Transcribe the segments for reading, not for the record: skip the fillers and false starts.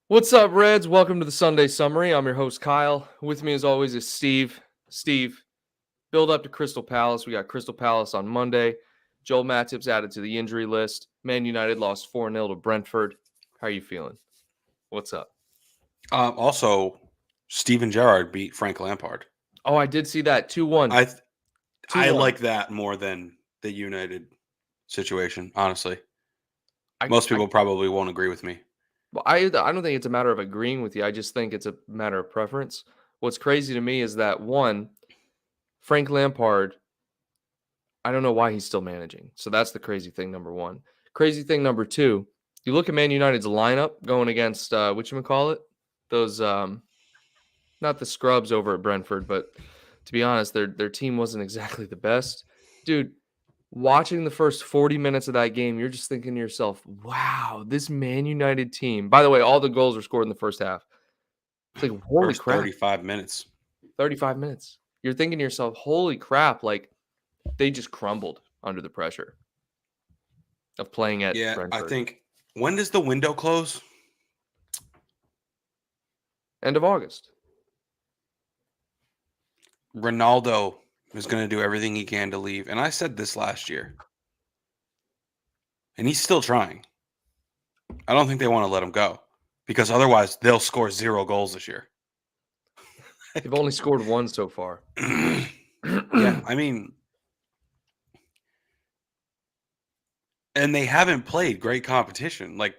What's up, Reds? Welcome to the Sunday Summary. I'm your host, Kyle. With me, as always, is Steve. Steve, build up to Crystal Palace. We got Crystal Palace on Monday. Joel Matip's added to the injury list. Man United lost 4-0 to Brentford. How are you feeling? What's up? Also, Steven Gerrard beat Frank Lampard. Oh, I did see that. 2-1. I 2-1. like that more than the United situation, honestly. Most people probably won't agree with me. Well, I don't think it's a matter of agreeing with you. I just think it's a matter of preference. What's crazy to me is that, one, Frank Lampard, I don't know why he's still managing. So that's the crazy thing, number one. Crazy thing, number two, you look at Man United's lineup going against, whatchamacallit? Those, not the scrubs over at Brentford, but to be honest, their team wasn't exactly the best. Dude, watching the first 40 minutes of that game, you're just thinking to yourself, wow, this Man United team. By the way, all the goals were scored in the first half. It's like, holy First crap. 35 minutes. 35 minutes. You're thinking to yourself, holy crap, like they just crumbled under the pressure of playing at Brentford. I think, when does the window close? End of August. Ronaldo is going to do everything he can to leave. And I said this last year. And he's still trying. I don't think they want to let him go. Because otherwise, they'll score 0 goals this year. They've only scored 1 so far. Yeah, I mean, and they haven't played great competition. Like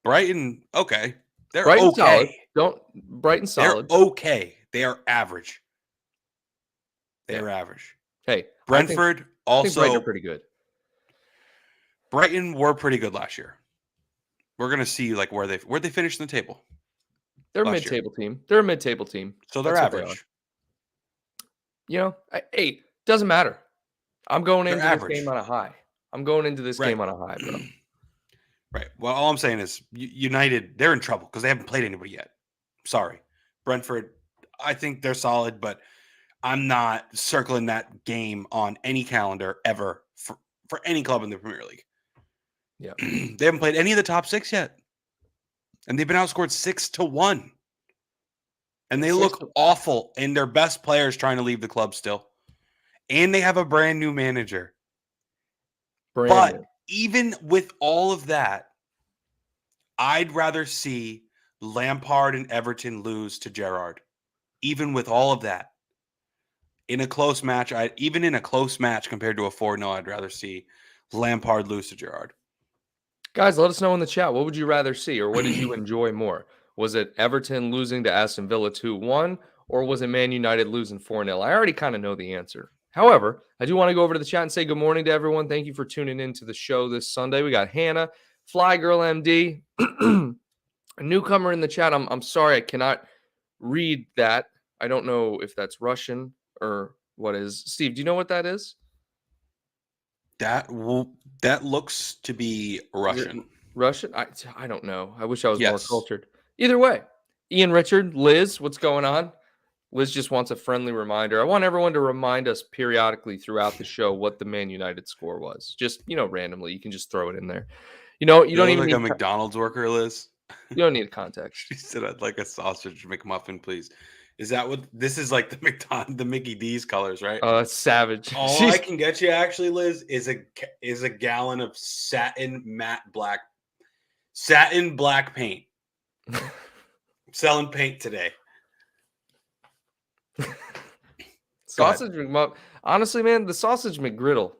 Brighton, okay, they're Brighton okay. Solid. Brighton solid. They're okay. They are average. They're average. Hey, Brentford I think Brighton are pretty good. Brighton were pretty good last year. We're gonna see like where they finished in the table. They're a mid-table team. They're a mid-table team. So they're average. Hey, doesn't matter. I'm going into this game on a high. Game on a high, bro. Right. Well, all I'm saying is United, they're in trouble because they haven't played anybody yet. Sorry. Brentford, I think they're solid, but I'm not circling that game on any calendar ever for any club in the Premier League. Yeah. They haven't played any of the top 6 yet. And they've been outscored 6-1. And they look awful, and their best players trying to leave the club still. And they have a brand new manager. But even with all of that, I'd rather see Lampard and Everton lose to Gerrard. Even with all of that. In a close match, even in a close match compared to a 4-0, I'd rather see Lampard lose to Gerrard. Guys, let us know in the chat. What would you rather see, or what did you enjoy more? Was it Everton losing to Aston Villa 2-1, or was it Man United losing 4-0? I already kind of know the answer. However, I do want to go over to the chat and say good morning to everyone. Thank you for tuning in to the show this Sunday. We got Hannah, Fly Girl MD, a newcomer in the chat. I'm sorry, I cannot read that. I don't know if that's Russian or what is. Steve, do you know what that is? That looks to be Russian. Russian? I don't know. I wish I was more cultured. Either way, Ian Richard, Liz, what's going on? Liz just wants a friendly reminder. I want everyone to remind us periodically throughout the show what the Man United score was. Just, randomly. You can just throw it in there. You don't even like need a McDonald's worker, Liz. You don't need context. She said, "I'd like a sausage McMuffin, please." Is that what this is like? The Mickey D's colors, right? Oh, it's savage. All I can get you, actually, Liz, is a gallon of satin black paint. Selling paint today. Sausage McMuffin. Honestly, man, the sausage McGriddle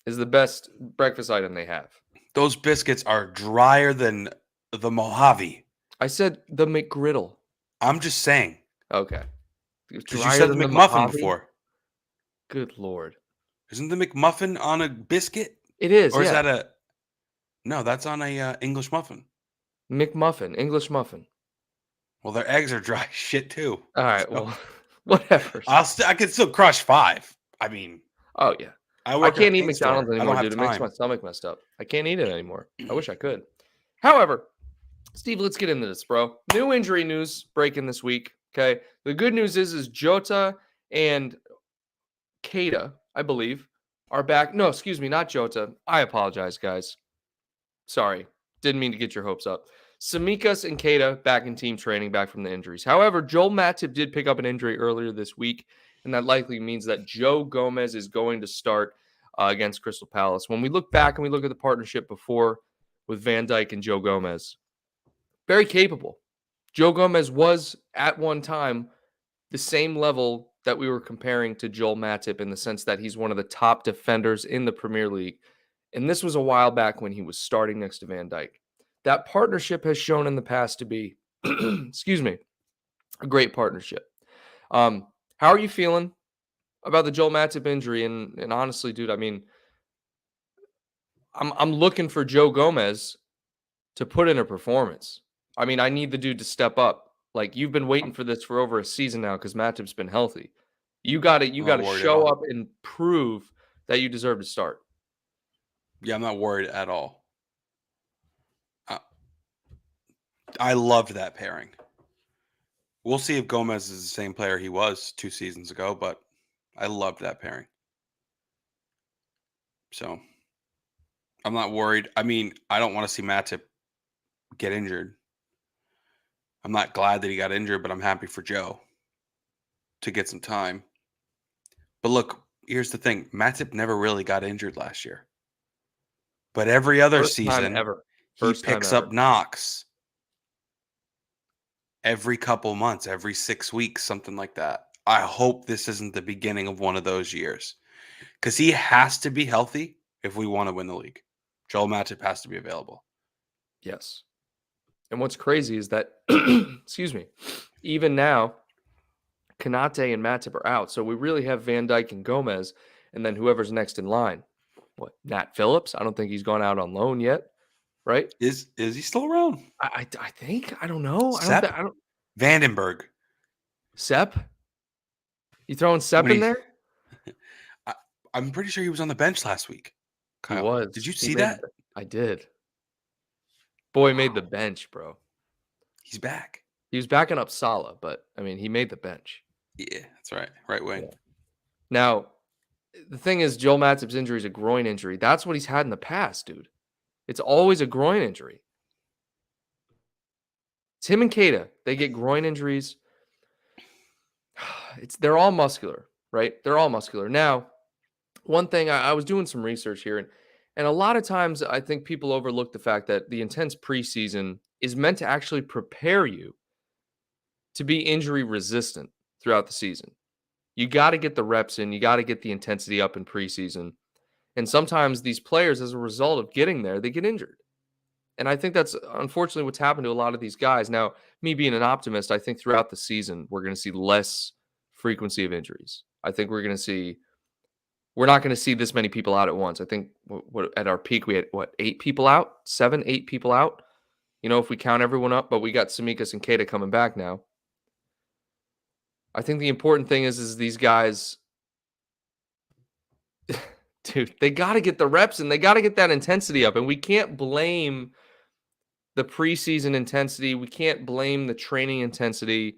is the best breakfast item they have. Those biscuits are drier than the Mojave. I said the McGriddle. I'm just saying. Okay. Because you said the McMuffin before. Good Lord. Isn't the McMuffin on a biscuit? It is. Or is that No, that's on a English muffin. McMuffin, English muffin. Well, their eggs are dry shit too. All right, well, whatever. I could still crush 5. I mean. Oh, yeah. I can't eat McDonald's anymore, dude. It makes my stomach messed up. I can't eat it anymore. I wish I could. However, Steve, let's get into this, bro. New injury news breaking this week. Okay. The good news is Jota and Keita, I believe, are back. No, excuse me, not Jota. I apologize, guys. Sorry. Didn't mean to get your hopes up. Tsimikas and Keita back in team training, back from the injuries. However, Joel Matip did pick up an injury earlier this week, and that likely means that Joe Gomez is going to start against Crystal Palace. When we look back and we look at the partnership before with Van Dijk and Joe Gomez, very capable. Joe Gomez was at one time the same level that we were comparing to Joel Matip in the sense that he's one of the top defenders in the Premier League. And this was a while back when he was starting next to Van Dijk. That partnership has shown in the past to be, excuse me, a great partnership. How are you feeling about the Joel Matip injury? And honestly, dude, I mean, I'm looking for Joe Gomez to put in a performance. I mean, I need the dude to step up. Like, you've been waiting for this for over a season now because Matip's been healthy. You got to I'm not worried at show all. up and prove that you deserve to start. Yeah, I'm not worried at all. I loved that pairing. We'll see if Gomez is the same player he was 2 seasons ago, but I loved that pairing. So I'm not worried. I mean, I don't want to see Matip get injured. I'm not glad that he got injured, but I'm happy for Joe to get some time. But look, here's the thing. Matip never really got injured last year. But every other First time season, ever. he First time picks ever. up knocks every couple months, every 6 weeks, something like that. I hope this isn't the beginning of one of those years because he has to be healthy if we want to win the league. Joel Matip has to be available. Yes. And what's crazy is that, excuse me, even now, Kanate and Matip are out. So we really have Van Dijk and Gomez, and then whoever's next in line. What, Nat Phillips? I don't think he's gone out on loan yet, right? Is he still around? I think. I don't know. Sepp? I don't. Vandenberg. Sepp? You throwing Sepp When in he- there? I'm pretty sure he was on the bench last week. He Kyle, was. Did you He see made that? I did. Boy made the Wow. bench, bro. He's back. He was backing up Salah, but I mean, he made the bench. Yeah, that's right. Right wing. Yeah. Now, the thing is, Joel Matip's injury is a groin injury. That's what he's had in the past, dude. It's always a groin injury. It's him and Keita. They get groin injuries. They're all muscular, right? They're all muscular. Now, one thing I was doing some research here, and a lot of times I think people overlook the fact that the intense preseason is meant to actually prepare you to be injury resistant throughout the season. You got to get the reps in, you got to get the intensity up in preseason. And sometimes these players, as a result of getting there, they get injured. And I think that's unfortunately what's happened to a lot of these guys. Now, me being an optimist, I think throughout the season, we're going to see less frequency of injuries. I think we're not going to see this many people out at once. I think at our peak, we had 8 people out, 7, 8 people out. You know, if we count everyone up, but we got Tsimikas and Keita coming back now. I think the important thing is these guys, dude, they got to get the reps and they got to get that intensity up. And we can't blame the preseason intensity. We can't blame the training intensity.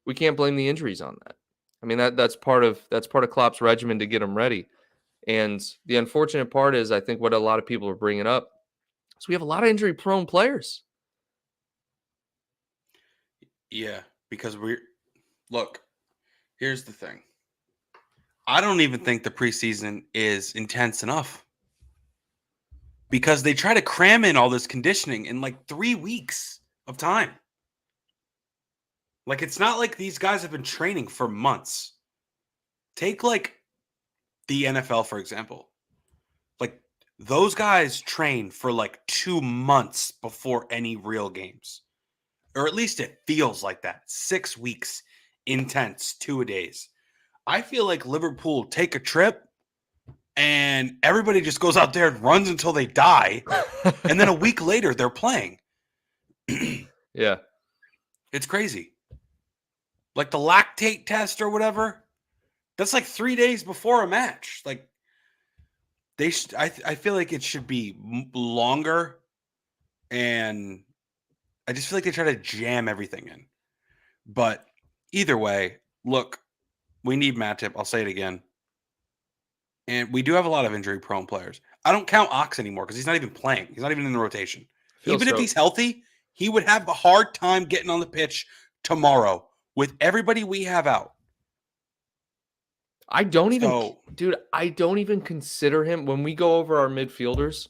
We can't blame the injuries on that. I mean, that's part of Klopp's regimen to get them ready. And the unfortunate part is, I think what a lot of people are bringing up is we have a lot of injury-prone players. Yeah, because look, here's the thing. I don't even think the preseason is intense enough because they try to cram in all this conditioning in like 3 weeks of time. Like, it's not like these guys have been training for months. Take like the NFL, for example. Like, those guys train for like 2 months before any real games. Or at least it feels like that. 6 weeks, intense, 2-a-days. I feel like Liverpool take a trip and everybody just goes out there and runs until they die. And then a week later, they're playing. Yeah. It's crazy. Like the lactate test or whatever. That's like 3 days before a match. Like, I feel like it should be longer. And I just feel like they try to jam everything in. But either way, look, we need Matip. I'll say it again. And we do have a lot of injury-prone players. I don't count Ox anymore because he's not even playing. He's not even in the rotation. Even if he's healthy, He would have a hard time getting on the pitch tomorrow with everybody we have out. I don't even, So dude, I don't even consider him when we go over our midfielders.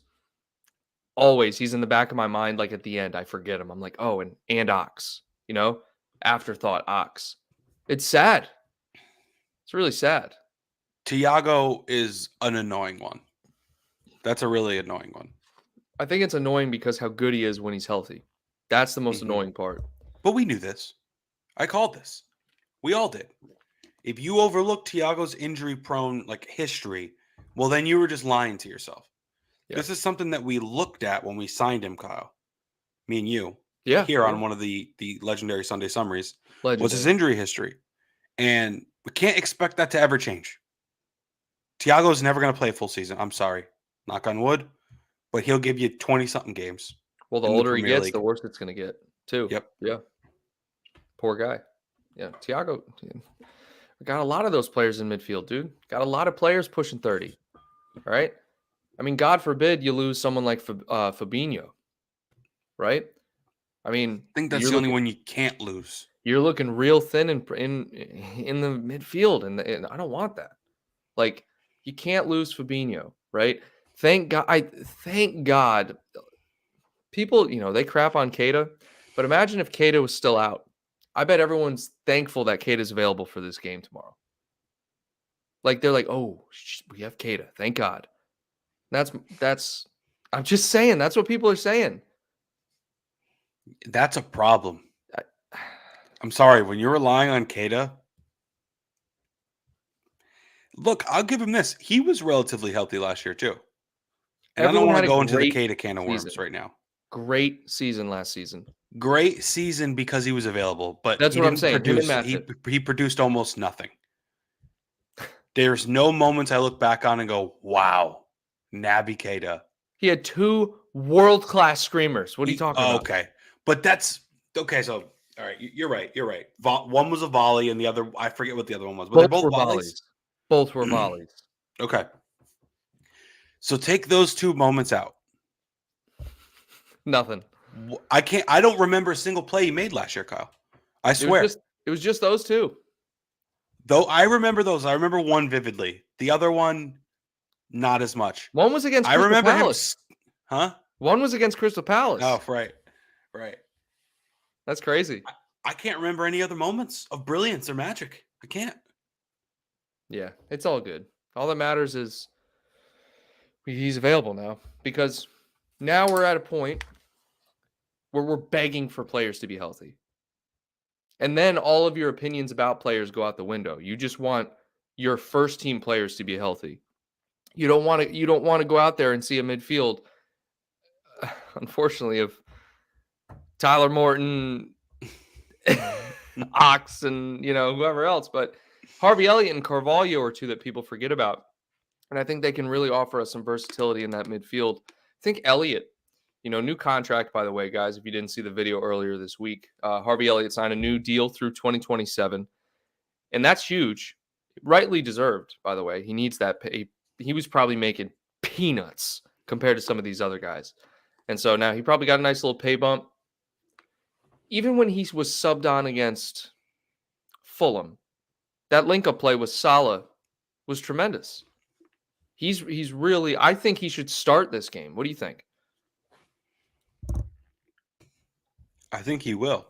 Always, he's in the back of my mind. Like at the end, I forget him. I'm like, oh, and Ox, afterthought Ox. It's sad. It's really sad. Thiago is an annoying one. That's a really annoying one. I think it's annoying because how good he is when he's healthy. That's the most annoying part. But we knew this. I called this. We all did. If you overlook Thiago's injury-prone history, well, then you were just lying to yourself. Yeah. This is something that we looked at when we signed him, Kyle. Me and you. Yeah. Here on one of the legendary Sunday summaries was his injury history. And we can't expect that to ever change. Thiago's never going to play a full season. I'm sorry. Knock on wood. But he'll give you 20-something games. Well, the older he gets, the worse it's going to get, too. Yep. Yeah. Poor guy. Yeah. Thiago, dude. We got a lot of those players in midfield, dude. Got a lot of players pushing 30. All right? I mean, God forbid you lose someone like Fabinho, right? I mean, I think that's the only one you can't lose. You're looking real thin in the midfield, and I don't want that. You can't lose Fabinho, right? Thank God. People, they crap on Keita, but imagine if Keita was still out. I bet everyone's thankful that Keita's available for this game tomorrow. They're like, oh, we have Keita. Thank God. That's. I'm just saying. That's what people are saying. That's a problem. I'm sorry. When you're relying on Keita, look, I'll give him this. He was relatively healthy last year too. And I don't want to go into the Keita can of worms right now. Great season last season. Great season because he was available, but that's what I'm saying. He produced almost nothing. There's no moments I look back on and go, wow, Naby Keita. He had 2 world-class screamers. What are you talking about? Okay. But that's okay. So, all right, you're right. You're right. One was a volley, and the other, I forget what the other one was. But they're both volleys. Both were volleys. Okay. So take those 2 moments out. Nothing. I don't remember a single play he made last year, Kyle. I swear. It was just those 2. Though I remember those. I remember one vividly. The other one, not as much. One was against Crystal Palace. Huh? One was against Crystal Palace. Oh, right. Right. That's crazy. I can't remember any other moments of brilliance or magic. I can't. Yeah, it's all good. All that matters is he's available now, because now we're at a point where we're begging for players to be healthy. And then all of your opinions about players go out the window. You just want your first team players to be healthy. You don't want to go out there and see a midfield, unfortunately, of Tyler Morton, Ox, and whoever else. But Harvey Elliott and Carvalho are 2 that people forget about. And I think they can really offer us some versatility in that midfield. I think Elliott, new contract, by the way, guys, if you didn't see the video earlier this week, Harvey Elliott signed a new deal through 2027. And that's huge. Rightly deserved, by the way. He needs that pay. He was probably making peanuts compared to some of these other guys. And so now he probably got a nice little pay bump. Even when he was subbed on against Fulham, that link-up play with Salah was tremendous. He's really, I think he should start this game. What do you think? I think he will.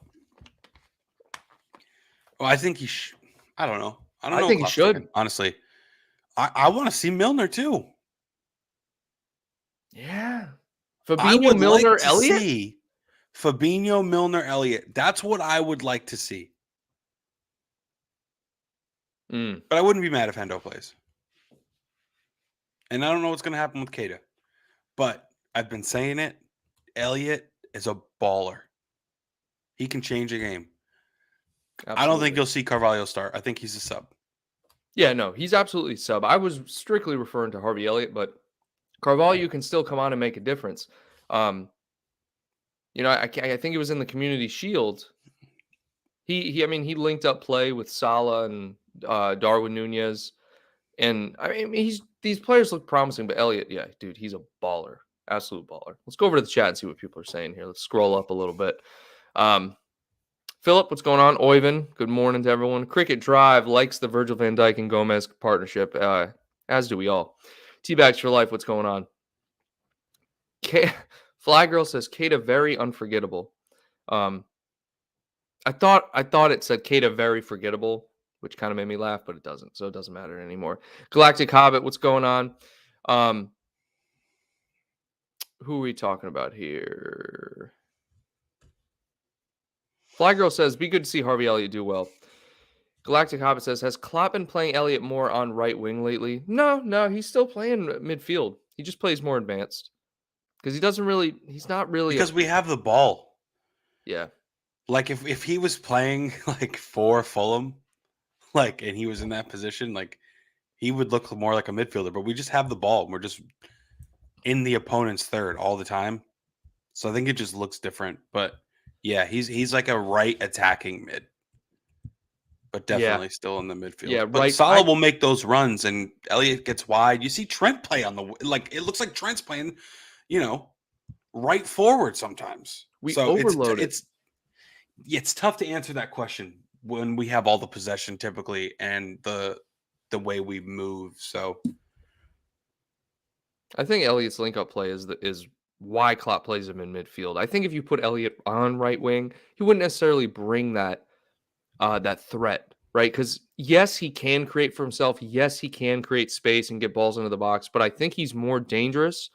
Well, I think he I don't know. I think he should. Honestly. I want to see Milner too. Yeah. Fabinho, Milner, Elliott? Fabinho, Milner, Elliott. That's what I would like to see. But I wouldn't be mad if Hendo plays. And I don't know what's going to happen with Keita. But I've been saying it. Elliott is a baller. He can change a game. Absolutely. I don't think you'll see Carvalho start. I think he's a sub. Yeah, no, he's absolutely sub. I was strictly referring to Harvey Elliott, but Carvalho can still come on and make a difference. I think it was in the Community Shield. He linked up play with Salah and Darwin Nunez, and these players look promising. But Elliott, yeah, dude, he's a baller. Absolute baller. Let's go over to the chat and see what people are saying here. Let's scroll up a little bit. Philip, what's going on? Oyvind, good morning to everyone. Cricket Drive likes the Virgil van Dijk and Gomez partnership, as do we all. T-Bags for life, what's going on? Fly Girl says, Keita very unforgettable. I thought it said Keita very forgettable, which kind of made me laugh, but it doesn't, so it doesn't matter anymore. Galactic Hobbit, what's going on? Who are we talking about here? Fly Girl says, be good to see Harvey Elliott do well. Galactic Hobbit says, has Klopp been playing Elliott more on right wing lately? No, he's still playing midfield. He just plays more advanced. Because he's not really. Because we have the ball. Yeah. Like if he was playing like for Fulham, like, and he was in that position, like he would look more like a midfielder, but we just have the ball. And we're just in the opponent's third all the time. So I think it just looks different. But yeah, he's like a right attacking mid. But definitely still in the midfield. Yeah, but right. Salah will make those runs and Elliott gets wide. You see Trent play on it looks like Trent's playing, right forward sometimes. We overload it's tough to answer that question when we have all the possession typically and the way we move. So I think Elliott's link-up play is why Klopp plays him in midfield. I think if you put Elliott on right wing, he wouldn't necessarily bring that threat, right? Because yes, he can create for himself. Yes, he can create space and get balls into the box. But I think he's more dangerous.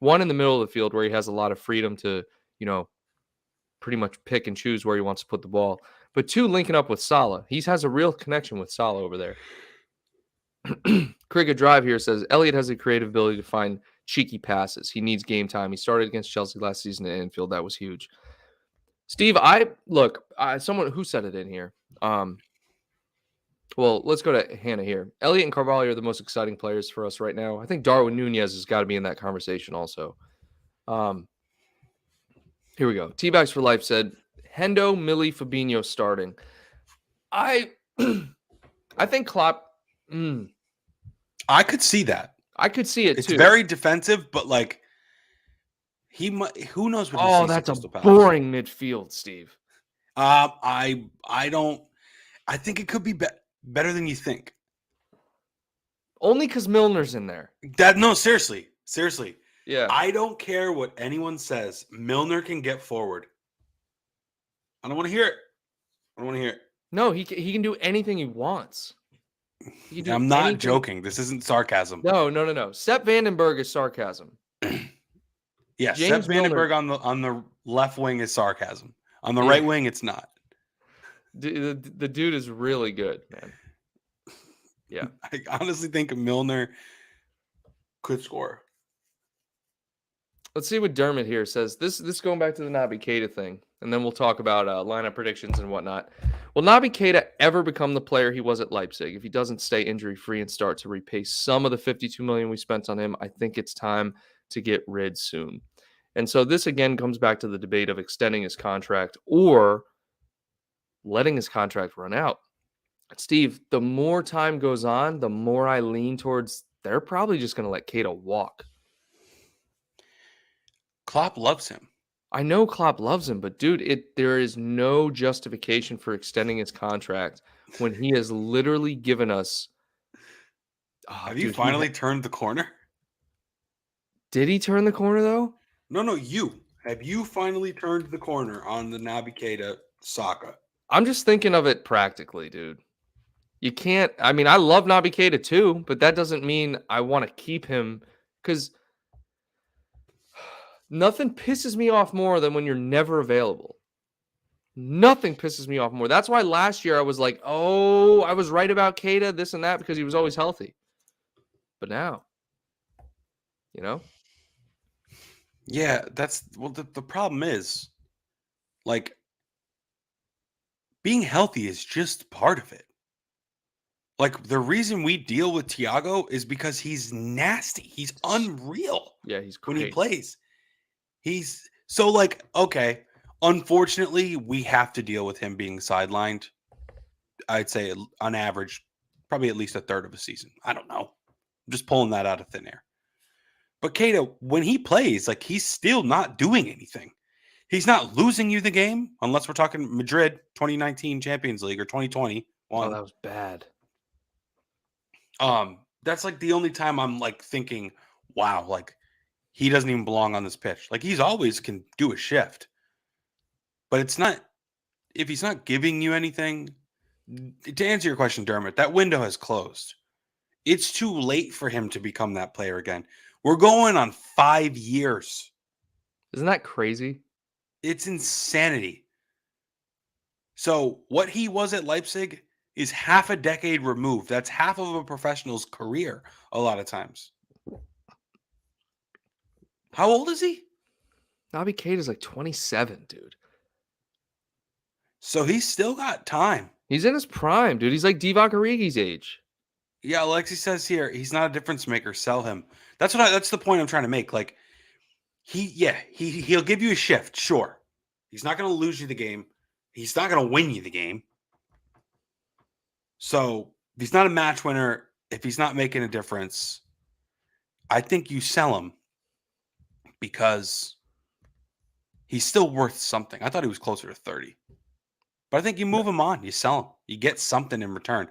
One, in the middle of the field where he has a lot of freedom to, pretty much pick and choose where he wants to put the ball. But two, linking up with Salah. He has a real connection with Salah over there. Cricket Drive here says, Elliott has a creative ability to find cheeky passes. He needs game time. He started against Chelsea last season at Anfield. That was huge. Steve, someone who said it in here. Well, let's go to Hannah here. Elliott and Carvalho are the most exciting players for us right now. I think Darwin Nunez has got to be in that conversation also. Here we go. T-Bags for Life said, Hendo, Millie, Fabinho starting. I think Klopp. I could see that. I could see it it's too. It's very defensive, but like he might. Who knows what? Oh, that's a boring midfield, Steve. I don't. I think it could be better than you think. Only because Milner's in there. Seriously. Yeah. I don't care what anyone says. Milner can get forward. I don't want to hear it. No, he can do anything he wants. I'm not joking. This isn't sarcasm. No. Sepp Vandenberg is sarcasm. Yeah, Sepp Vandenberg on the left wing is sarcasm. On the right wing, it's not. The dude is really good, man. Yeah. I honestly think Milner could score. Let's see what Dermot here says. This going back to the Naby Keita thing, and then we'll talk about lineup predictions and whatnot. Will Naby Keita ever become the player he was at Leipzig if he doesn't stay injury-free and start to repay some of the $52 million we spent on him? I think it's time to get rid soon. And so this again comes back to the debate of extending his contract or letting his contract run out. Steve, the more time goes on, the more I lean towards they're probably just going to let Keita walk. Klopp loves him. I know Klopp loves him, but dude, there is no justification for extending his contract when he has literally given us. Have you finally turned the corner? Did he turn the corner though? No, you. Have you finally turned the corner on the Naby Keita saga? I'm just thinking of it practically, dude. You can't. I mean, I love Naby Keita too, but that doesn't mean I want to keep him because nothing pisses me off more than when you're never available. Nothing pisses me off more. That's why last year I was like, oh, I was right about Keita, this and that, because he was always healthy. But now, Yeah, the problem is, like, being healthy is just part of it. Like, the reason we deal with Thiago is because he's nasty. He's unreal. Yeah, he's great. When he plays. He's so like, okay, unfortunately, we have to deal with him being sidelined. I'd say on average, probably at least a third of a season. I don't know. I'm just pulling that out of thin air. But Keita, when he plays, like he's still not doing anything. He's not losing you the game unless we're talking Madrid 2019 Champions League or 2021. Oh, that was bad. That's like the only time I'm like thinking, wow, like he doesn't even belong on this pitch. Like he's always can do a shift. But it's not if he's not giving you anything. To answer your question, Dermot, that window has closed. It's too late for him to become that player again. We're going on 5 years. Isn't that crazy? It's insanity. So what he was at Leipzig is half a decade removed. That's half of a professional's career a lot of times. How old is he? Naby Keita's like 27, dude. So he's still got time. He's in his prime, dude. He's like Divock Origi's age. Yeah, Alexi says here, he's not a difference maker. Sell him. That's the point I'm trying to make. Like he'll give you a shift, sure. He's not going to lose you the game. He's not going to win you the game. So if he's not a match winner, if he's not making a difference, I think you sell him because he's still worth something. I thought he was closer to 30. But I think you move him on. You sell him. You get something in return.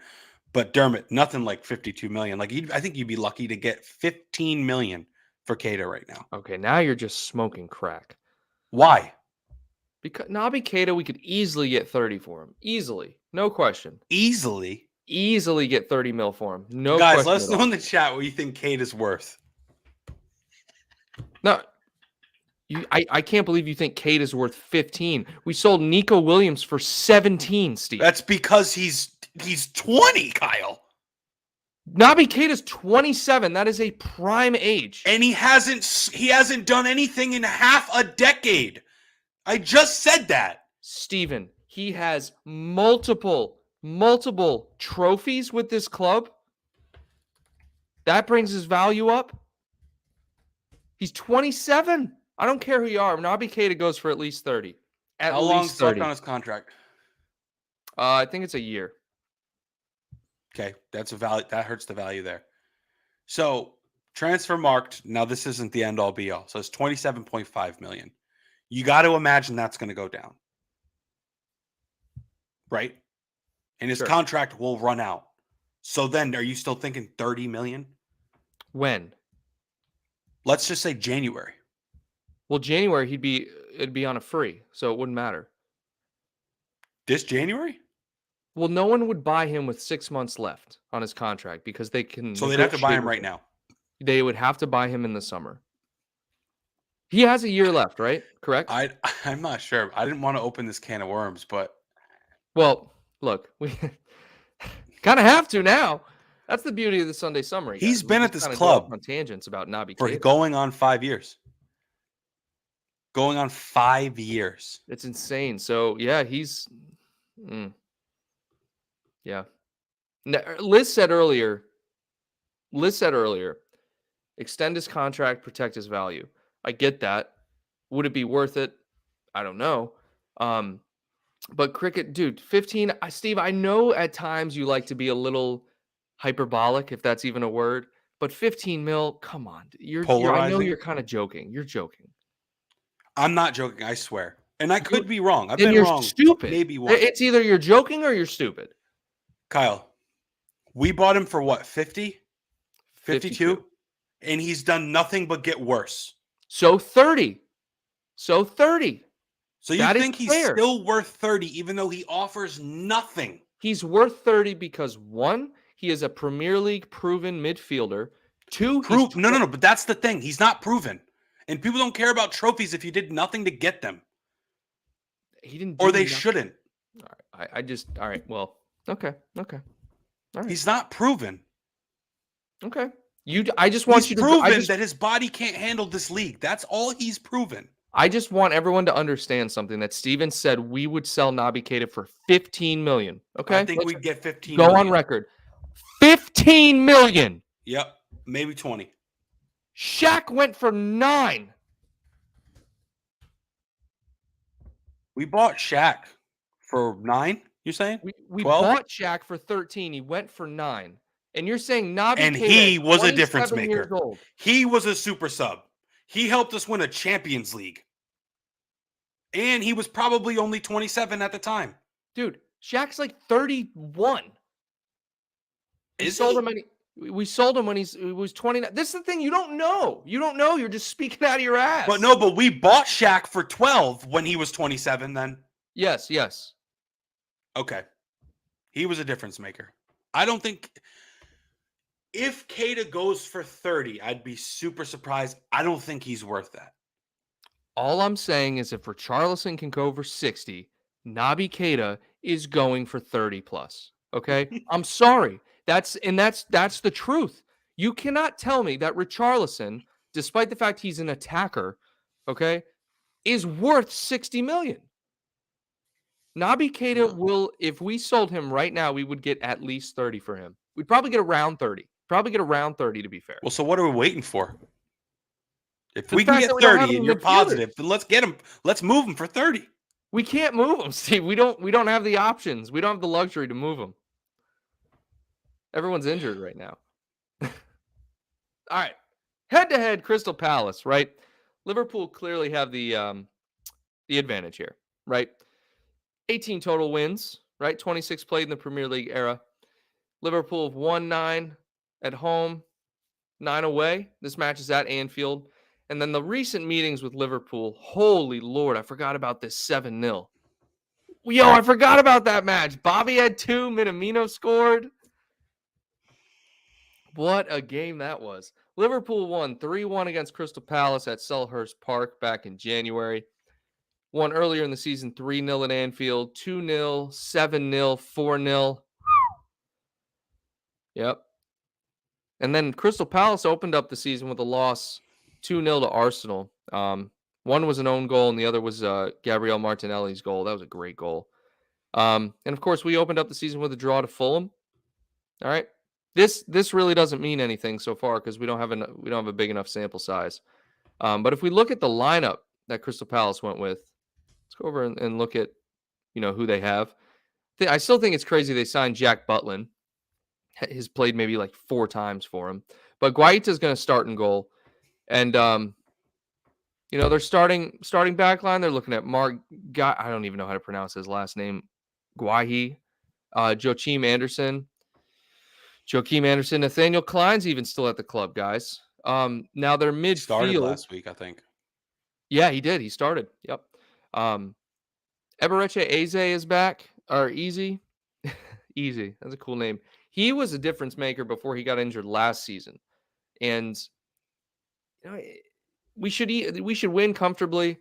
But Dermot, nothing like 52 million. Like I think you'd be lucky to get 15 million for Keita right now. Okay, now you're just smoking crack. Why? Because Naby Keita, we could easily get 30 for him. Easily. No question. Easily get 30 mil for him. No Guys, question. let us know in the chat what you think Keita's worth. No. I can't believe you think Keita is worth 15. We sold Nico Williams for 17, Steve. That's because he's 20, Kyle. Naby Keita's 27. That is a prime age. And he hasn't done anything in half a decade. I just said that. Steven, he has multiple trophies with this club. That brings his value up. He's 27. I don't care who you are. Naby Keita goes for at least 30. How long's left on his contract? I think it's a year. Okay, that's a value. That hurts the value there. So transfer marked. Now this isn't the end all be all. So it's 27.5 million. You got to imagine that's going to go down, right? And his contract will run out. So then, are you still thinking 30 million? When? Let's just say January. Well, January it'd be on a free, so it wouldn't matter. This January? Well, no one would buy him with 6 months left on his contract because they can. So they'd have to buy him right now. They would have to buy him in the summer. He has a year left, right? Correct? I'm not sure. I didn't want to open this can of worms, but well, look, we kind of have to now. That's the beauty of the Sunday Summary. Guys. He's been at this club on tangents about Naby for Keita. going on 5 years. Going on 5 years. It's insane. So yeah, he's. Yeah. Liz said earlier, extend his contract, protect his value. I get that. Would it be worth it? I don't know. But cricket, dude, 15. Steve, I know at times you like to be a little hyperbolic, if that's even a word. But 15 mil, come on. I know you're kind of joking. You're joking. I'm not joking, I swear. And I could be wrong. I've been wrong. Stupid. Maybe once. It's either you're joking or you're stupid. Kyle, we bought him for what, 50? 52? And he's done nothing but get worse. So 30. So you think he's still worth 30 even though he offers nothing? He's worth 30 because 1, he is a Premier League proven midfielder. 2, no, but that's the thing. He's not proven. And people don't care about trophies if you did nothing to get them. He didn't or they shouldn't. All right. All right. Well, okay. All right. He's not proven. Okay. I just want you to proven that his body can't handle this league. That's all he's proven. I just want everyone to understand something that Steven said we would sell Naby Keita for 15 million. Okay. I think we'd get 15 Go million. on record. 15 million. Yep. Maybe 20. Shaq went for 9. We bought Shaq for 9, you're saying? We bought Shaq for 13. He went for 9. And you're saying Naby And Keita, he was a difference 27 years maker. old. He was a super sub. He helped us win a Champions League. And he was probably only 27 at the time. Dude, Shaq's like 31. We Is sold he? him we sold him when he was 29. This is the thing. You don't know. You don't know. You're just speaking out of your ass. But we bought Shaq for 12 when he was 27 then. Yes. Okay. He was a difference maker. I don't think if Keita goes for 30, I'd be super surprised. I don't think he's worth that. All I'm saying is if Richarlison can go for 60, Naby Keita is going for 30 plus. Okay? I'm sorry. That's the truth. You cannot tell me that Richarlison, despite the fact he's an attacker, okay, is worth 60 million. Naby Keita will, if we sold him right now, we would get at least 30 for him. We'd probably get around 30. Probably get around 30 to be fair. Well, so what are we waiting for? If The we can fact get that we don't have 30 him and you're midfielders. positive, then let's get him. Let's move him for 30. We can't move him, Steve. We don't have the options. We don't have the luxury to move him. Everyone's injured right now. All right. Head-to-head Crystal Palace, right? Liverpool clearly have the advantage here, right? 18 total wins, right? 26 played in the Premier League era. Liverpool have won 9 at home, 9 away. This match is at Anfield. And then the recent meetings with Liverpool, holy Lord, I forgot about this 7-0. Yo, I forgot about that match. Bobby had 2, Minamino scored. What a game that was. Liverpool won 3-1 against Crystal Palace at Selhurst Park back in January. Won earlier in the season 3-0 at Anfield, 2-0, 7-0, 4-0. Yep. And then Crystal Palace opened up the season with a loss 2-0 to Arsenal. One was an own goal and the other was Gabriel Martinelli's goal. That was a great goal. And of course, we opened up the season with a draw to Fulham. All right. This really doesn't mean anything so far because we don't have a big enough sample size. But if we look at the lineup that Crystal Palace went with, let's go over and look at who they have. I still think it's crazy they signed Jack Butland. He's played maybe like 4 times for him. But Guaita's going to start in goal. And they're starting back line. They're looking at Mark I don't even know how to pronounce his last name. Guahi, Joachim Anderson, Nathaniel Klein's even still at the club, guys. Now they're midfield. Started last week, I think. Yeah, he did. He started. Yep. Ebereche Eze is back. Or Easy. Easy. That's a cool name. He was a difference maker before he got injured last season. And we should win comfortably.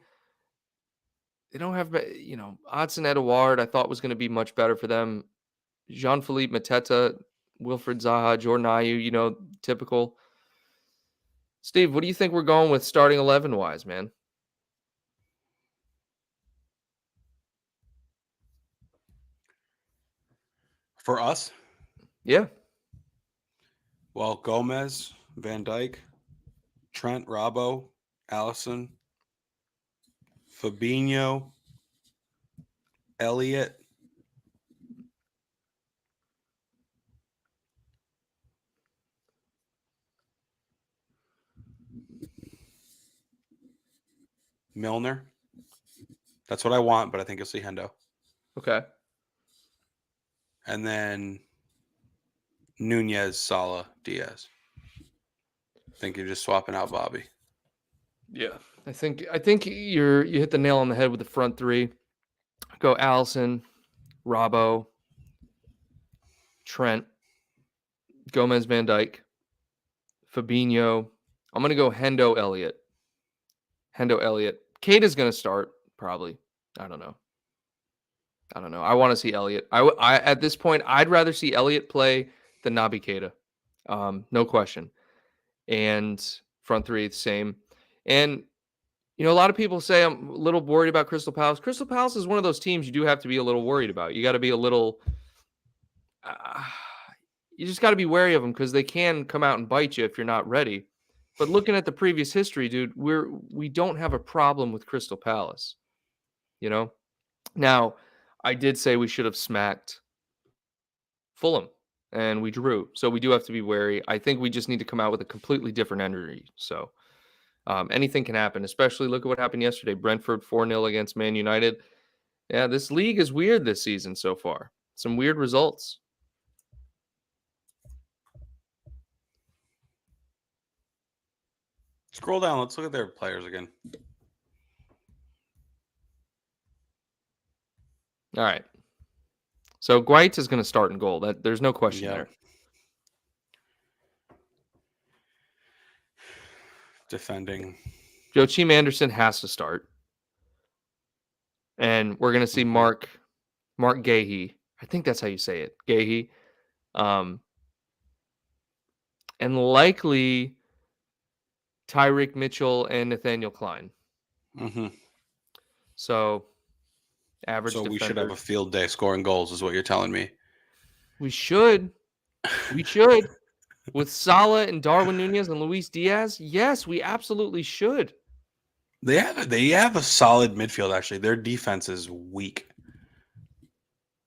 They don't have, Odson Edouard, I thought was going to be much better for them. Jean-Philippe Mateta, Wilfred Zaha, Jordan Ayew, typical. Steve, what do you think we're going with starting 11-wise, man? For us? Yeah. Well, Gomez, Van Dijk, Trent, Robbo, Allison, Fabinho, Elliott, Milner. That's what I want, but I think you'll see Hendo. Okay. And then Nunez, Salah, Diaz. I think you're just swapping out Bobby. Yeah. I think you hit the nail on the head with the front 3. Go Allison, Robbo, Trent, Gomez, Van Dijk, Fabinho. I'm going to go Hendo, Elliott. Keita's going to start, probably. I don't know. I want to see Elliott. I at this point, I'd rather see Elliott play than Naby Keita. No question. And front 3, the same. And, a lot of people say I'm a little worried about Crystal Palace. Crystal Palace is one of those teams you do have to be a little worried about. You got to be a little... you just got to be wary of them because they can come out and bite you if you're not ready. But looking at the previous history, dude, we don't have a problem with Crystal Palace. Now, I did say we should have smacked Fulham and we drew. So we do have to be wary. I think we just need to come out with a completely different energy. So anything can happen, especially look at what happened yesterday. Brentford 4-0 against Man United. Yeah, this league is weird this season so far. Some weird results. Scroll down. Let's look at their players again. All right. So Guaita is going to start in goal. There's no question there. Defending. Joachim Anderson has to start. And we're going to see Mark Gahey. I think that's how you say it. Gahey. And likely Tyreek Mitchell and Nathaniel Klein. Mm-hmm. So average So defender. we should have a field day scoring goals is what you're telling me. We should. With Salah and Darwin Nunez and Luis Diaz, yes, we absolutely should. They have a solid midfield, actually. Their defense is weak.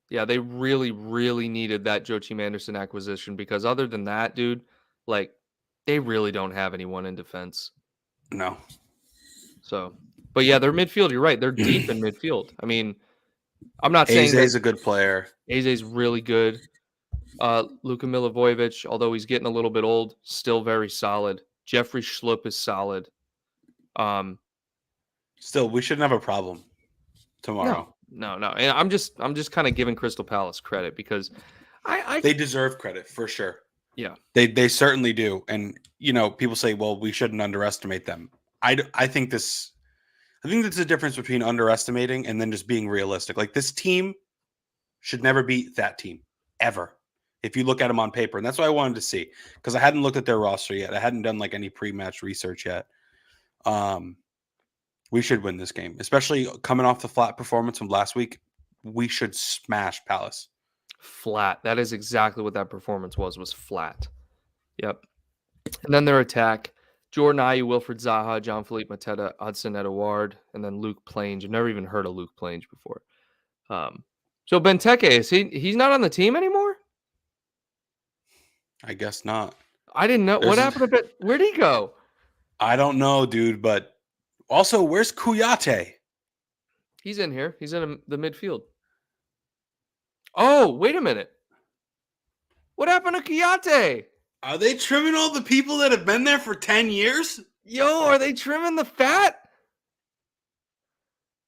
Yeah, they really, really needed that Joachim Anderson acquisition because other than that, dude, like, they really don't have anyone in defense. No. So, but yeah, their midfield, you're right. They're deep in midfield. I mean, I'm not saying Eze's a good player. Eze's really good. Luka Milivojevic, although he's getting a little bit old, still very solid. Jeffrey Schlupp is solid. Still, we shouldn't have a problem tomorrow. No. And I'm just kind of giving Crystal Palace credit because they deserve credit for sure. Yeah. They certainly do. And people say, well, we shouldn't underestimate them. I think that's the difference between underestimating and then just being realistic. Like, this team should never beat that team ever. If you look at them on paper. And that's what I wanted to see because I hadn't looked at their roster yet. I hadn't done like any pre-match research yet. We should win this game, especially coming off the flat performance from last week. We should smash Palace. Flat. That is exactly what that performance was flat. Yep. And then their attack, Jordan Ayew, Wilfred Zaha, John-Philippe Mateta, Hudson Edouard, and then Luke Plange. I've never even heard of Luke Plange before. So Benteke, he's not on the team anymore? I guess not. I didn't know. What happened to where'd he go? I don't know, dude, but also, where's Kouyaté? He's in here. He's in the midfield. Oh, wait a minute. What happened to Kouyaté? Are they trimming all the people that have been there for 10 years? Yo, are they trimming the fat?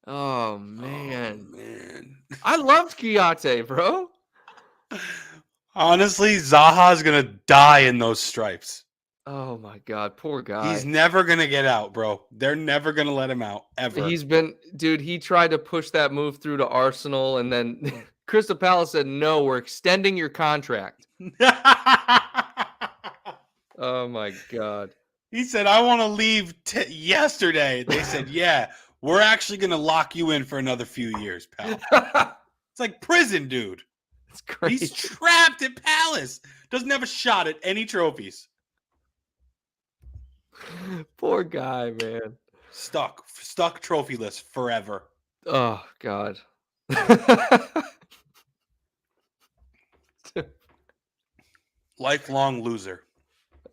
Oh, man. Oh, man. I loved Kouyaté, bro. Honestly, Zaha's going to die in those stripes. Oh, my God. Poor guy. He's never going to get out, bro. They're never going to let him out, ever. He tried to push that move through to Arsenal, and then Crystal Palace said, no, we're extending your contract. Oh, my God. He said, I want to leave yesterday. They said, yeah, we're actually going to lock you in for another few years, pal. It's like prison, dude. It's crazy. He's trapped at Palace. Doesn't have a shot at any trophies. Poor guy, man. Stuck trophyless forever. Oh, God. Lifelong loser.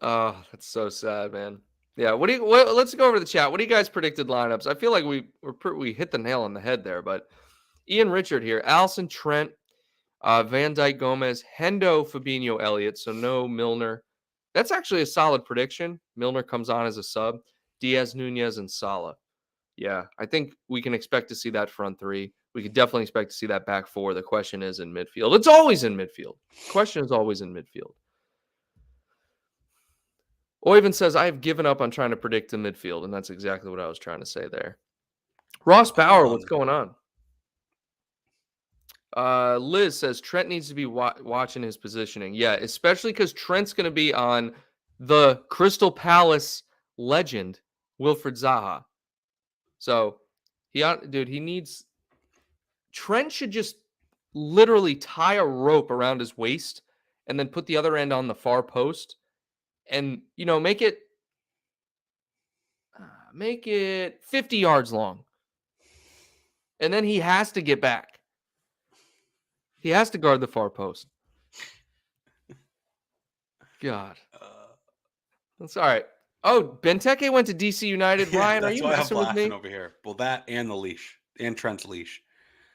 Oh, that's so sad, man. Yeah, let's go over to the chat. What do you guys predicted lineups? I feel like we hit the nail on the head there, but Ian Richard here, Alisson, Trent, Van Dijk, Gomez, Hendo, Fabinho, Elliott, so no Milner. That's actually a solid prediction. Milner comes on as a sub. Diaz, Nunez, and Salah. Yeah, I think we can expect to see that front three. We could definitely expect to see that back four. The question is in midfield. It's always in midfield. The question is always in midfield. Oyvind says, I have given up on trying to predict the midfield, and that's exactly what I was trying to say there. Ross Bauer, what's going on? Liz says Trent needs to be watching his positioning. Yeah, especially because Trent's going to be on the Crystal Palace legend, Wilfred Zaha. So, Trent should just literally tie a rope around his waist and then put the other end on the far post and, make it 50 yards long. And then he has to get back. He has to guard the far post. God. Uh, That's all right. Oh, Benteke went to DC United. yeah, Ryan, are that's you why I'm messing with laughing me? over here. Well, that and the leash and Trent's leash.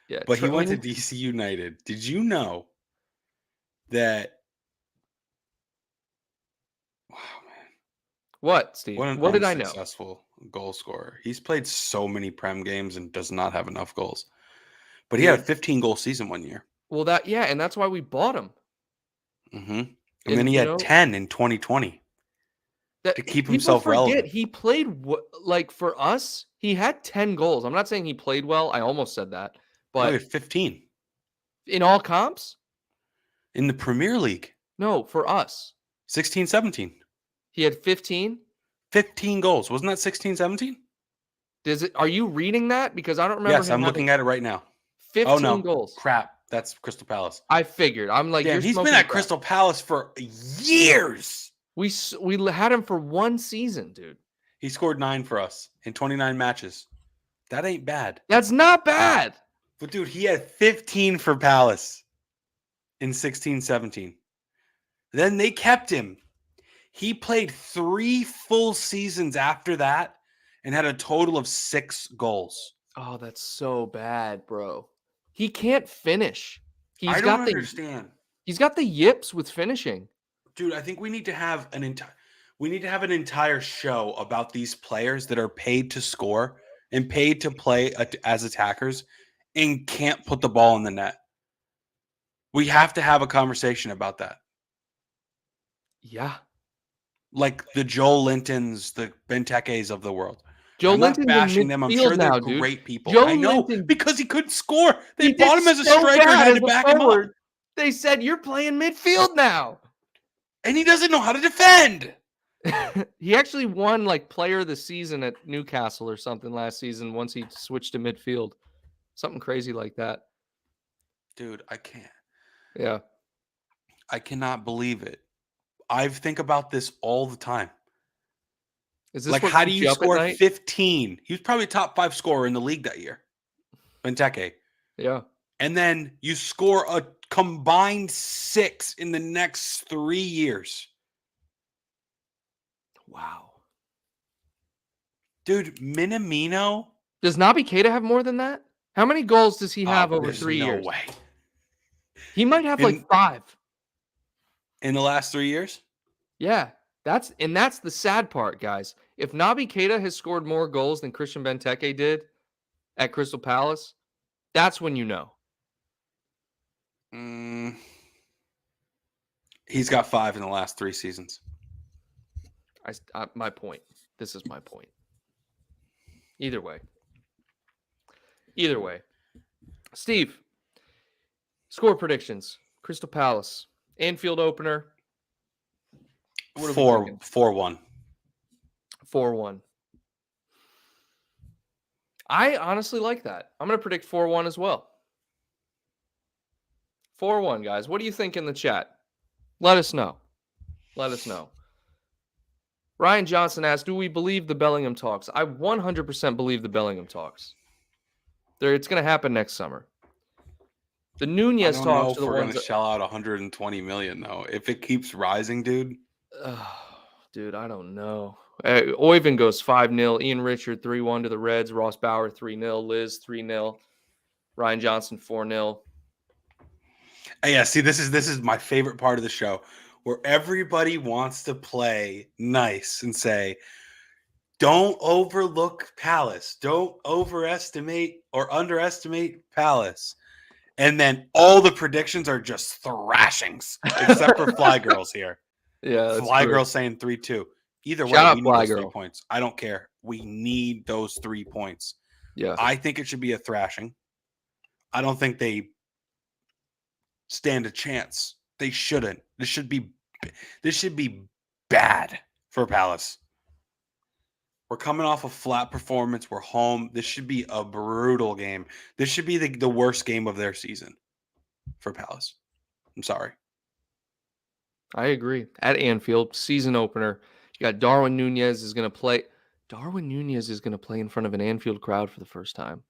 Yeah. But he went to DC United. Did you know that? Wow, man. What, Steve? What an What did I know? unsuccessful goal scorer. He's played so many Prem games and does not have enough goals. But he had a Dude. 15-goal season one year. Well, and that's why we bought him. And And, then he had 10 in 2020 that to keep people himself forget relevant. he played like for us, he had 10 goals. I'm not saying he played well. I almost said that. No, he But had 15 in all comps? in the Premier League. No, for us. 16, 17. He had 15? 15 goals. Wasn't that 16, 17? Are you reading that? Because I don't remember Yes, him I'm having looking at it right now. 15 Oh, no. goals. Crap. That's Crystal Palace. I figured. I'm like, Damn, you're he's smoking been at crack. Crystal Palace for years. We had him for one season, dude. He scored 9 for us in 29 matches. That ain't bad. That's not bad. But, dude, he had 15 for Palace in 16, 17. Then they kept him. He played 3 full seasons after that and had a total of 6 goals. Oh, that's so bad, bro. He can't finish. I don't understand. He's got the yips with finishing. Dude, I think we need to have an entire show about these players that are paid to score and paid to play as attackers and can't put the ball in the net. We have to have a conversation about that. Yeah. Like the Joel Lintons, the Bentekes of the world. Joe I'm not Linton's bashing in them. I'm midfield sure they're now, dude. great people. Joe I know, Linton, because he couldn't score. They he bought did him as a so striker and bad had as to a back him up. forward. They said, you're playing midfield now. And he doesn't know how to defend. He actually won like player of the season at Newcastle or something last season once he switched to midfield. Something crazy like that. Dude, I can't. Yeah. I cannot believe it. I think about this all the time. Is this Like, what how do keeps you up at score night? 15? He was probably a top 5 scorer in the league that year. Benteke. Yeah. And then you score a combined 6 in the next 3 years. Wow. Dude, Minamino. Does Naby Keita have more than that? How many goals does he have over There's 3 years? No way. He might have like 5. In the last 3 years? Yeah. That's the sad part, guys. If Naby Keita has scored more goals than Christian Benteke did at Crystal Palace, that's when you know. He's got 5 in the last 3 seasons. My point. This is my point. Either way. Steve, score predictions. Crystal Palace. Anfield opener. 4-1. 4-1. I honestly like that. I'm going to predict 4-1 as well. 4-1, guys. What do you think in the chat? Let us know. Ryan Johnson asked, do we believe the Bellingham talks? I 100% believe the Bellingham talks. It's going to happen next summer. The Nunez talks. I don't know if we're going to shell out 120 million though. If it keeps rising, dude. Dude, I don't know. Oyvind goes 5-0. Ian Richard 3-1 to the Reds. Ross Bauer 3-0. Liz 3-0. Ryan Johnson 4-0. Yeah, see, this is my favorite part of the show, where everybody wants to play nice and say, don't overlook Palace. Don't overestimate or underestimate Palace. And then all the predictions are just thrashings, except for Fly Girls here. Yeah, Fly Girl saying 3-2. Either way, we need those 3 points. I don't care. We need those 3 points. Yeah. I think it should be a thrashing. I don't think they stand a chance. They shouldn't. This should be bad for Palace. We're coming off a flat performance. We're home. This should be a brutal game. This should be the worst game of their season for Palace. I'm sorry. I agree. At Anfield, season opener. You got Darwin Nunez is going to play. Darwin Nunez is going to play in front of an Anfield crowd for the first time.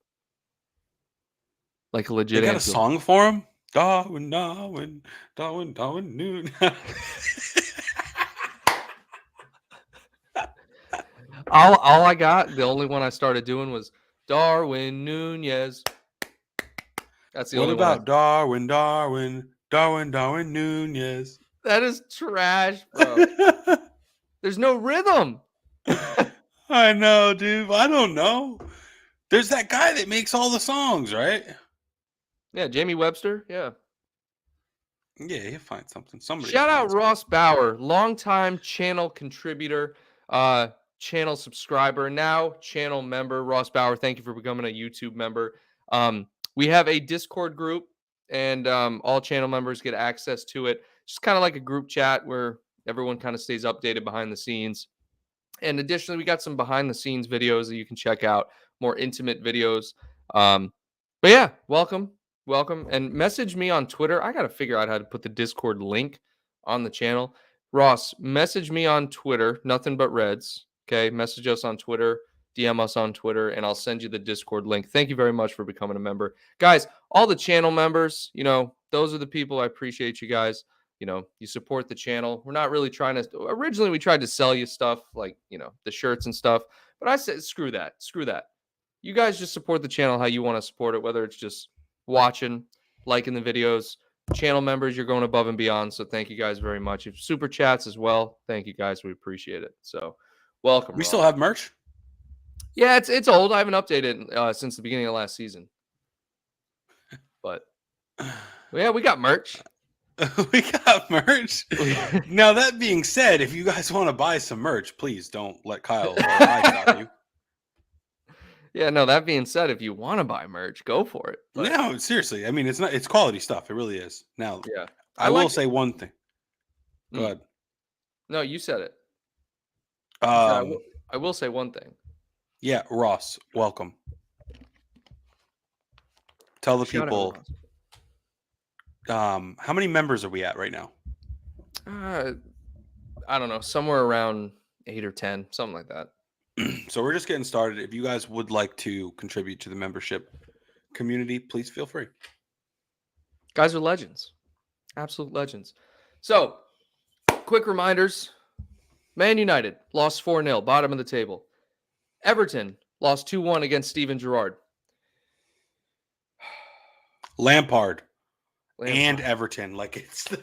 Like a legit. They got Anfield. A song for him? Darwin Nunez. All I got, the only one I started doing was Darwin Nunez. That's the What only about one. Darwin Nunez? That is trash, bro. There's no rhythm. I know, dude. I don't know. There's that guy that makes all the songs, right? Yeah, Jamie Webster. Yeah. Yeah, he'll find something. Somebody Shout out finds something. Ross Bauer, longtime channel contributor, channel subscriber, now channel member. Ross Bauer, thank you for becoming a YouTube member. We have a Discord group, and all channel members get access to it. Just kind of like a group chat where everyone kind of stays updated behind the scenes. And additionally, we got some behind the scenes videos that you can check out, more intimate videos. But yeah, welcome, and message me on Twitter. I got to figure out how to put the Discord link on the channel. Ross, message me on Twitter, nothing but Reds. Okay, message us on Twitter, DM us on Twitter, and I'll send you the Discord link. Thank you very much for becoming a member, guys. All the channel members, those are the people. I appreciate you guys. You support the channel. We're not really trying to, originally we tried to sell you stuff like, the shirts and stuff, but I said, screw that. You guys just support the channel how you want to support it, whether it's just watching, liking the videos. Channel members, you're going above and beyond. So thank you guys very much. If super chats as well, thank you guys. We appreciate it. So welcome. We Ross. still have merch? Yeah, it's old. I haven't updated since the beginning of last season. But yeah, we got merch. We got merch. Now, that being said, if you guys want to buy some merch, please don't let Kyle or I stop you. Yeah, no, that being said, if you want to buy merch, go for it. But no, seriously. I mean, it's quality stuff. It really is. Now, yeah, I will say one thing. Go ahead. No, you said it. I will say one thing. Yeah, Ross, welcome. Tell the people. How many members are we at right now? I don't know, somewhere around 8 or 10, something like that. So we're just getting started. If you guys would like to contribute to the membership community, please feel free. Guys are legends. Absolute legends. So, quick reminders. Man United lost 4-0, bottom of the table. Everton lost 2-1 against Steven Gerrard. Lampard. And Everton, like it's the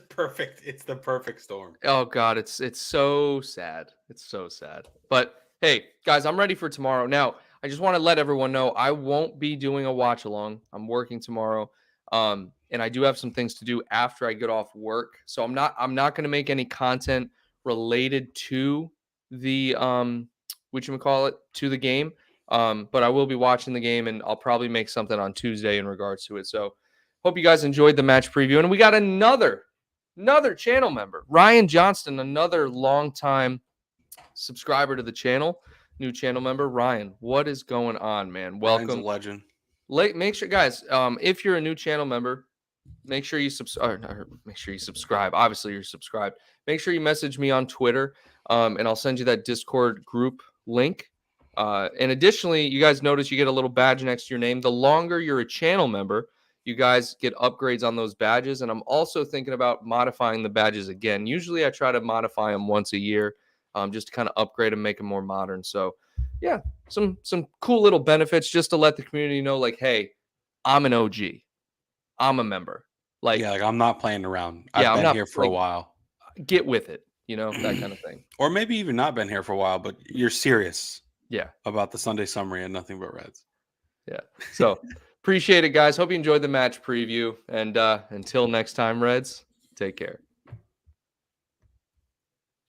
perfect storm. Oh God, it's so sad. It's so sad. But hey, guys, I'm ready for tomorrow. Now, I just want to let everyone know I won't be doing a watch along. I'm working tomorrow, and I do have some things to do after I get off work. So I'm not going to make any content related to the to the game. But I will be watching the game, and I'll probably make something on Tuesday in regards to it. So. Hope you guys enjoyed the match preview. And we got another channel member, Ryan Johnston, another longtime subscriber to the channel, new channel member. Ryan, what is going on, man? Welcome. Ryan's a legend. Make sure, guys, if you're a new channel member, make sure you subscribe. Obviously, you're subscribed. Make sure you message me on Twitter, and I'll send you that Discord group link. And additionally, you guys notice you get a little badge next to your name. The longer you're a channel member, you guys get upgrades on those badges. And I'm also thinking about modifying the badges again. Usually I try to modify them once a year, just to kind of upgrade them, make them more modern. So yeah, some cool little benefits just to let the community know, like, hey, I'm an OG. I'm a member. Like, yeah, like I'm not playing around. I've been here for a while. Get with it, that kind of thing. Or maybe even not been here for a while, but you're serious. Yeah. About the Sunday summary and nothing but Reds. Yeah. So appreciate it, guys. Hope you enjoyed the match preview. And until next time, Reds, take care.